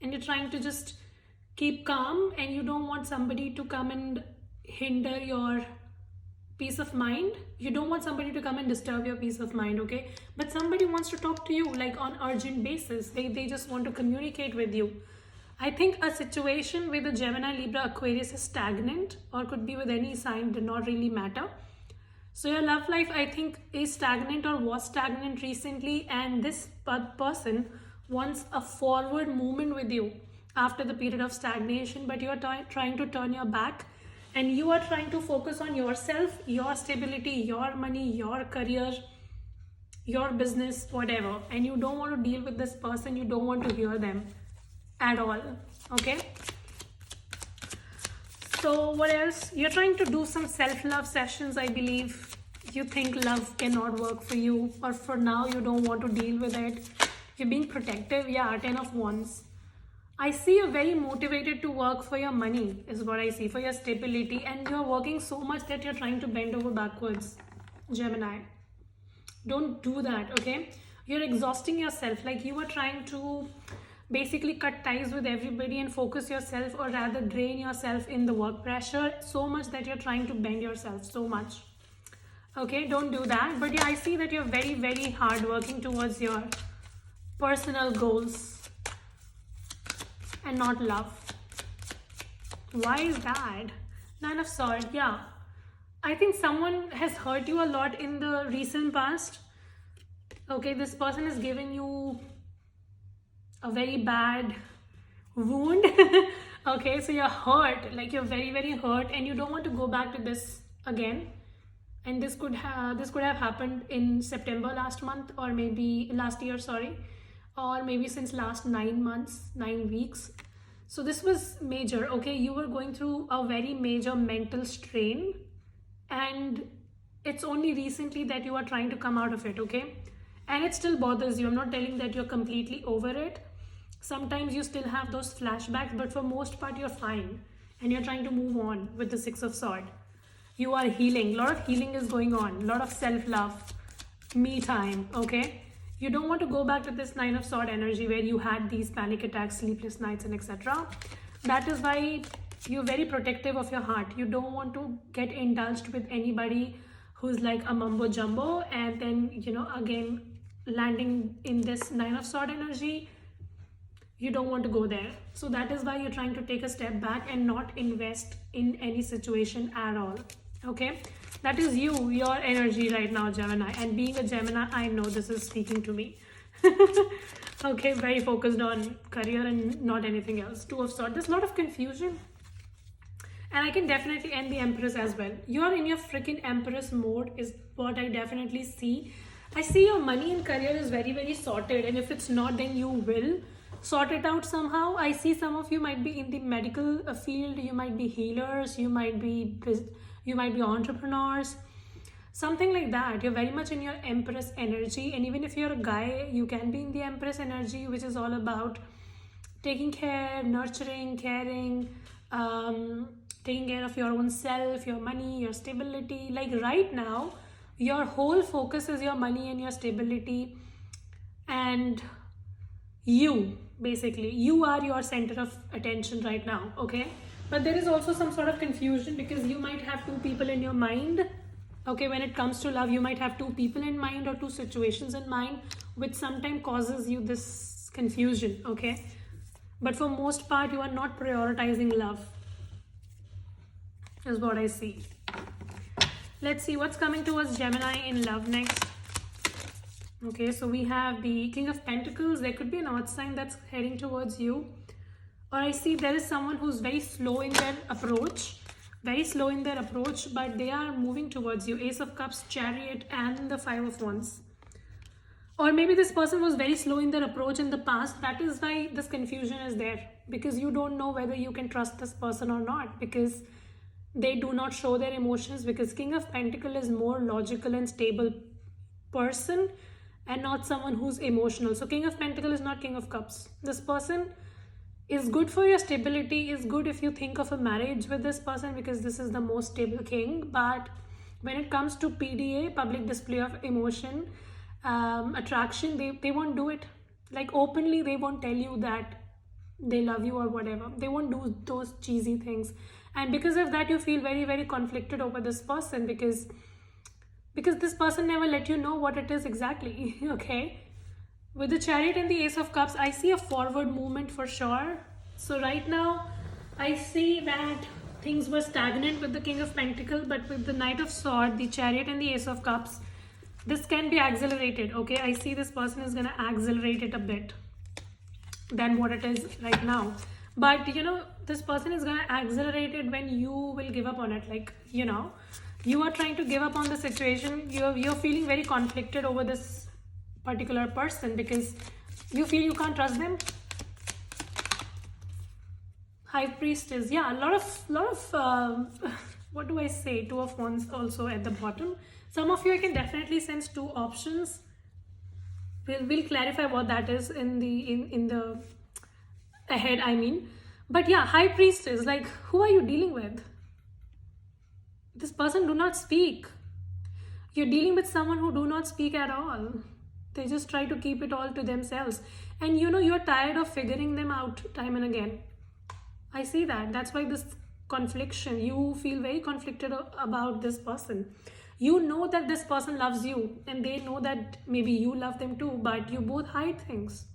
and you're trying to just keep calm, and you don't want somebody to come and hinder your peace of mind. You don't want somebody to come and disturb your peace of mind, okay? But somebody wants to talk to you like on urgent basis. They just want to communicate with you. I think a situation with the Gemini, Libra, Aquarius is stagnant, or could be with any sign, did not really matter. So your love life, I think, is stagnant or was stagnant recently, and this person wants a forward movement with you after the period of stagnation, but you are trying to turn your back, and you are trying to focus on yourself, your stability, your money, your career, your business, whatever, and you don't want to deal with this person. You don't want to hear them at all, okay? So what else? You're trying to do some self-love sessions, I believe. You think love cannot work for you, or for now you don't want to deal with it. You're being protective. Yeah, 10 of Wands. I see you're very motivated to work for your money, is what I see, for your stability, and you're working so much that you're trying to bend over backwards, Gemini. Don't do that, okay? You're exhausting yourself. Like you are trying to basically cut ties with everybody and focus yourself, or rather drain yourself in the work pressure so much that you're trying to bend yourself so much. Okay, don't do that. But yeah, I see that you're very, very hard working towards your personal goals and not love. Why is that? Nine of Swords, yeah. I think someone has hurt you a lot in the recent past. Okay, this person has given you a very bad wound. Okay, so you're hurt, like you're very, very hurt, and you don't want to go back to this again. And this could have happened in September last month, or maybe last year, sorry, or maybe since last 9 months, 9 weeks. So this was major, okay? You were going through a very major mental strain, and it's only recently that you are trying to come out of it, okay? And it still bothers you. I'm not telling that you're completely over it. Sometimes you still have those flashbacks, but for most part you're fine, and you're trying to move on with the Six of Swords. You are healing. A lot of healing is going on. A lot of self-love, me time, okay? You don't want to go back to this Nine of Swords energy where you had these panic attacks, sleepless nights, and etc. That is why you're very protective of your heart. You don't want to get indulged with anybody who's like a mumbo jumbo, and then, you know, again, landing in this Nine of Swords energy. You don't want to go there. So that is why you're trying to take a step back and not invest in any situation at all. Okay, that is you, your energy right now, Gemini. And being a Gemini, I know this is speaking to me. Okay, very focused on career and not anything else. Two of Swords. There's a lot of confusion. And I can definitely end the Empress as well. You're in your freaking Empress mode is what I definitely see. I see your money and career is very, very sorted. And if it's not, then you will sort it out somehow. I see some of you might be in the medical field. You might be healers. You might be entrepreneurs, something like that. You're very much in your Empress energy, and even if you're a guy, you can be in the Empress energy, which is all about taking care, nurturing, caring, taking care of your own self, your money, your stability. Like right now, your whole focus is your money and your stability, and you are your center of attention right now, okay? But there is also some sort of confusion because you might have two people in your mind, okay? When it comes to love, you might have two people in mind or two situations in mind, which sometimes causes you this confusion, okay? But for most part, you are not prioritizing love, is what I see. Let's see what's coming towards Gemini in love next. Okay, so we have the King of Pentacles. There could be an odd sign that's heading towards you. Or I see there is someone who's very slow in their approach. But they are moving towards you. Ace of Cups, Chariot, and the Five of Wands. Or maybe this person was very slow in their approach in the past. That is why this confusion is there. Because you don't know whether you can trust this person or not. Because they do not show their emotions. Because King of Pentacles is more logical and stable person, and not someone who's emotional. So King of Pentacles is not King of Cups. This person is good for your stability, is good if you think of a marriage with this person, because this is the most stable king. But when it comes to PDA, public display of emotion, attraction, they won't do it. Like openly, they won't tell you that they love you or whatever. They won't do those cheesy things. And because of that, you feel very, very conflicted over this person, because this person never let you know what it is exactly. Okay, with the Chariot and the Ace of Cups, I see a forward movement for sure. So right now I see that things were stagnant with the King of Pentacles, but with the Knight of Swords, the Chariot and the Ace of Cups, this can be accelerated. Okay, I see this person is going to accelerate it a bit than what it is right now. But this person is going to accelerate it when you will give up on it. Like, you are trying to give up on the situation. You're feeling very conflicted over this particular person because you feel you can't trust them. High Priestess, yeah, a lot of what do I say, Two of Wands also at the bottom. Some of you, I can definitely sense two options. We'll clarify what that is in the ahead, I mean. But yeah, High Priestess, like, who are you dealing with? This person do not speak. You're dealing with someone who do not speak at all. They just try to keep it all to themselves. And you're tired of figuring them out time and again. I see that. That's why this confliction, you feel very conflicted about this person. You know that this person loves you and they know that maybe you love them too, but you both hide things.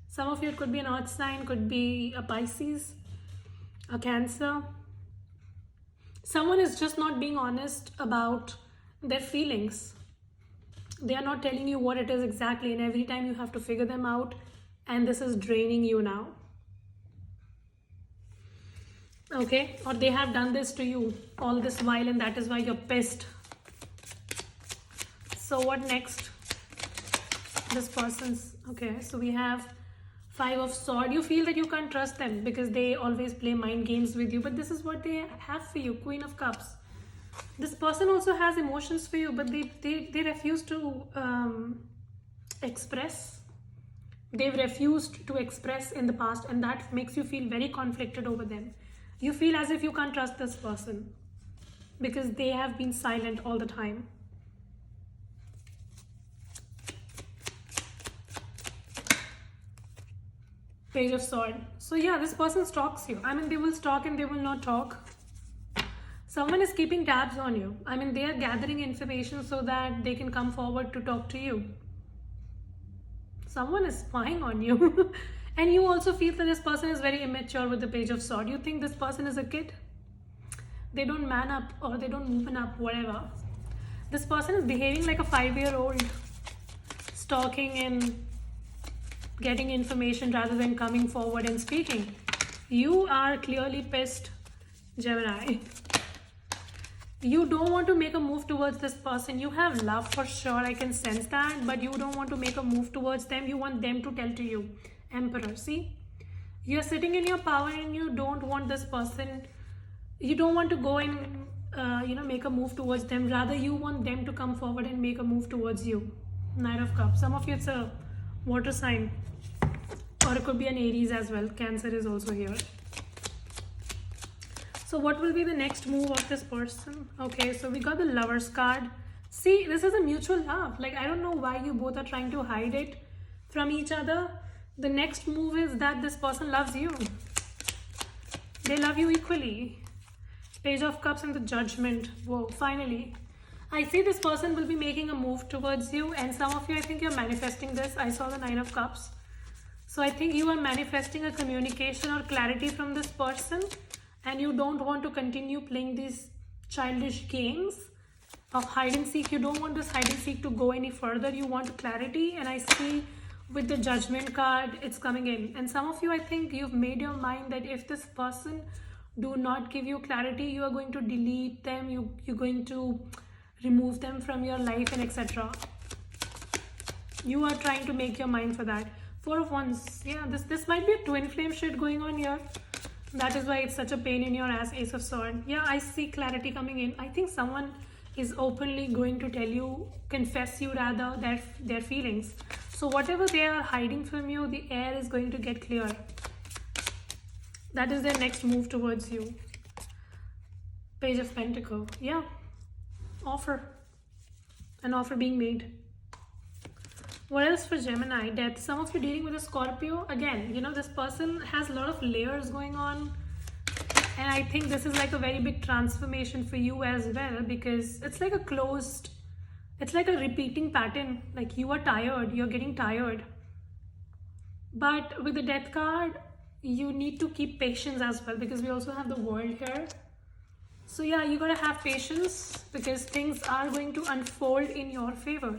Some of you, it could be an earth sign, could be a Pisces, a Cancer. Someone is just not being honest about their feelings. They are not telling you what it is exactly, and every time you have to figure them out, and this is draining you now. Okay, or they have done this to you all this while, and that is why you're pissed. So what next? This person's, okay, so we have Five of Swords. You feel that you can't trust them because they always play mind games with you, but this is what they have for you. Queen of Cups. This person also has emotions for you, but they refuse to express. They've refused to express in the past, and that makes you feel very conflicted over them. You feel as if you can't trust this person because they have been silent all the time. Page of Swords. So yeah, this person stalks you. I mean, they will stalk and they will not talk. Someone is keeping tabs on you. I mean, they are gathering information so that they can come forward to talk to you. Someone is spying on you. And you also feel that this person is very immature with the Page of Swords. You think this person is a kid. They don't man up or they don't open up, whatever. This person is behaving like a 5-year-old, stalking and getting information rather than coming forward and speaking. You are clearly pissed, Gemini. You don't want to make a move towards this person. You have love for sure, I can sense that, but you don't want to make a move towards them. You want them to tell to you. Emperor, see? You're sitting in your power and you don't want this person, you don't want to go and make a move towards them. Rather, you want them to come forward and make a move towards you. Knight of Cups. Some of you, it's a water sign, or it could be an Aries as well. Cancer is also here. So what will be the next move of this person? Okay, so we got the Lovers card. See, this is a mutual love. Like, I don't know why you both are trying to hide it from each other. The next move is that this person loves you. They love you equally. Page of Cups and the Judgment. Whoa, finally. I see this person will be making a move towards you, and some of you, I think you're manifesting this. I saw the Nine of Cups. So I think you are manifesting a communication or clarity from this person, and you don't want to continue playing these childish games of hide and seek. You don't want this hide and seek to go any further. You want clarity, and I see with the Judgment card, it's coming in. And some of you, I think you've made your mind that if this person do not give you clarity, you are going to delete them, you're going to remove them from your life, and etc. You are trying to make your mind for that. Four of Wands. Yeah, this might be a twin flame shit going on here. That is why it's such a pain in your ass. Ace of Swords. Yeah, I see clarity coming in. I think someone is openly going to tell you, confess you rather, their feelings. So whatever they are hiding from you, the air is going to get clear. That is their next move towards you. Page of Pentacles. Yeah. Offer. An offer being made. What else for Gemini? Death. Some of you dealing with a Scorpio. Again, this person has a lot of layers going on. And I think this is like a very big transformation for you as well, because it's like it's like a repeating pattern. Like you are tired, you're getting tired. But with the Death card, you need to keep patience as well, because we also have the World here. So yeah, you gotta have patience because things are going to unfold in your favor.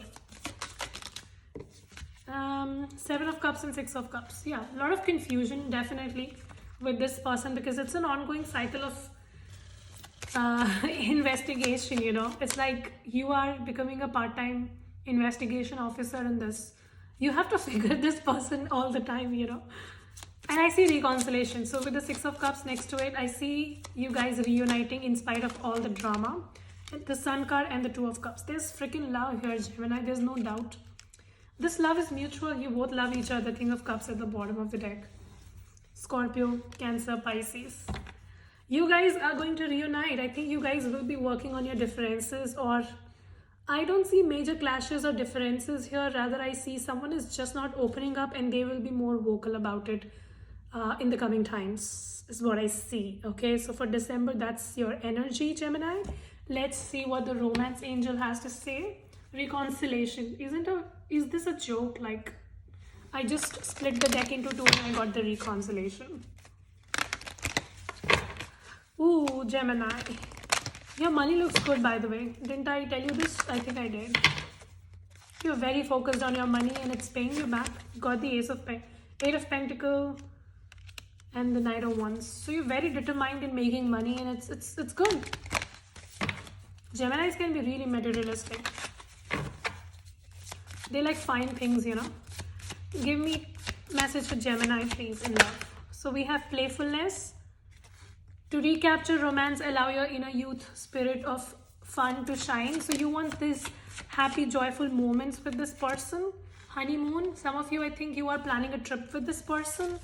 Seven of Cups and Six of Cups. Yeah, a lot of confusion definitely with this person, because it's an ongoing cycle of investigation. It's like you are becoming a part-time investigation officer in this. You have to figure this person all the time. And I see reconciliation. So with the Six of Cups next to it, I see you guys reuniting in spite of all the drama. The Sun card and the Two of Cups. There's freaking love here, Gemini. There's no doubt. This love is mutual. You both love each other. King of Cups at the bottom of the deck. Scorpio, Cancer, Pisces. You guys are going to reunite. I think you guys will be working on your differences, or I don't see major clashes or differences here. Rather, I see someone is just not opening up and they will be more vocal about it in the coming times, is what I see. Okay, so for December, that's your energy, Gemini. Let's see what the romance angel has to say. Reconciliation. Is this a joke? Like, I just split the deck into two and I got the reconciliation. Ooh, Gemini. Your money looks good, by the way. Didn't I tell you this? I think I did. You're very focused on your money and it's paying you back. Got the Eight of Pentacles and the Knight of Wands. So you're very determined in making money, and it's good. Geminis can be really materialistic. They like fine things, Give me message for Gemini, please, in love. So we have playfulness. To recapture romance, allow your inner youth spirit of fun to shine. So you want these happy, joyful moments with this person. Honeymoon. Some of you, I think you are planning a trip with this person.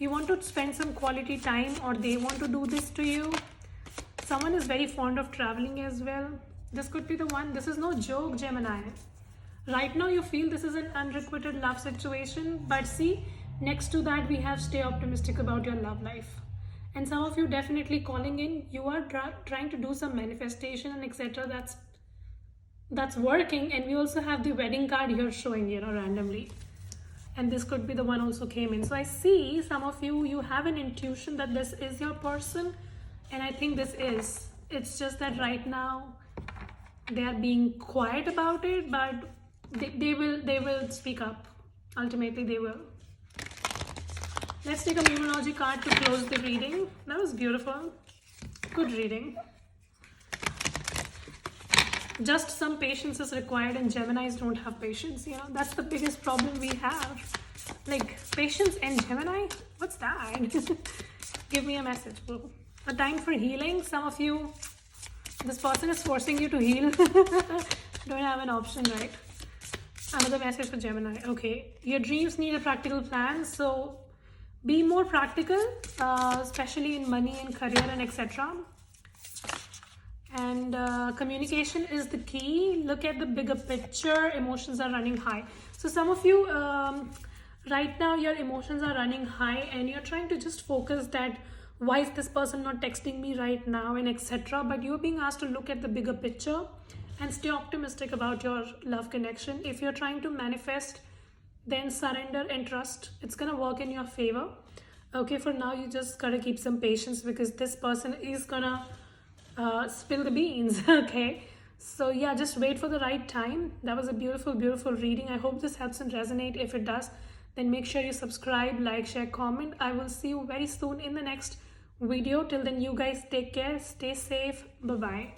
You want to spend some quality time, or they want to do this to you. Someone is very fond of traveling as well. This could be the one. This is no joke, Gemini. Right now you feel this is an unrequited love situation, but see, next to that we have stay optimistic about your love life. And some of you definitely calling in, you are trying to do some manifestation and etc. That's working. And we also have the wedding card here showing, randomly. And this could be the one also came in. So I see some of you have an intuition that this is your person. And I think this is. It's just that right now they are being quiet about it, but they will speak up. Ultimately, they will. Let's take a numerology card to close the reading. That was beautiful. Good reading. Just some patience is required, and Geminis don't have patience. That's the biggest problem we have. Like, patience and Gemini? What's that? Give me a message, boo. A time for healing. Some of you, this person is forcing you to heal. Don't have an option, right? Another message for Gemini. Okay, your dreams need a practical plan, so be more practical, especially in money and career and etc. And communication is the key. Look at the bigger picture. Emotions are running high. So some of you, right now your emotions are running high and you're trying to just focus that why is this person not texting me right now and etc. But you're being asked to look at the bigger picture and stay optimistic about your love connection. If you're trying to manifest, then surrender and trust. It's gonna work in your favor. Okay, for now you just gotta keep some patience because this person is gonna spill the beans. Okay, so yeah, just wait for the right time. That was a beautiful reading. I hope this helps and resonate. If it does, then make sure you subscribe, like, share, comment. I will see you very soon in the next video. Till then, you guys take care, stay safe. Bye bye.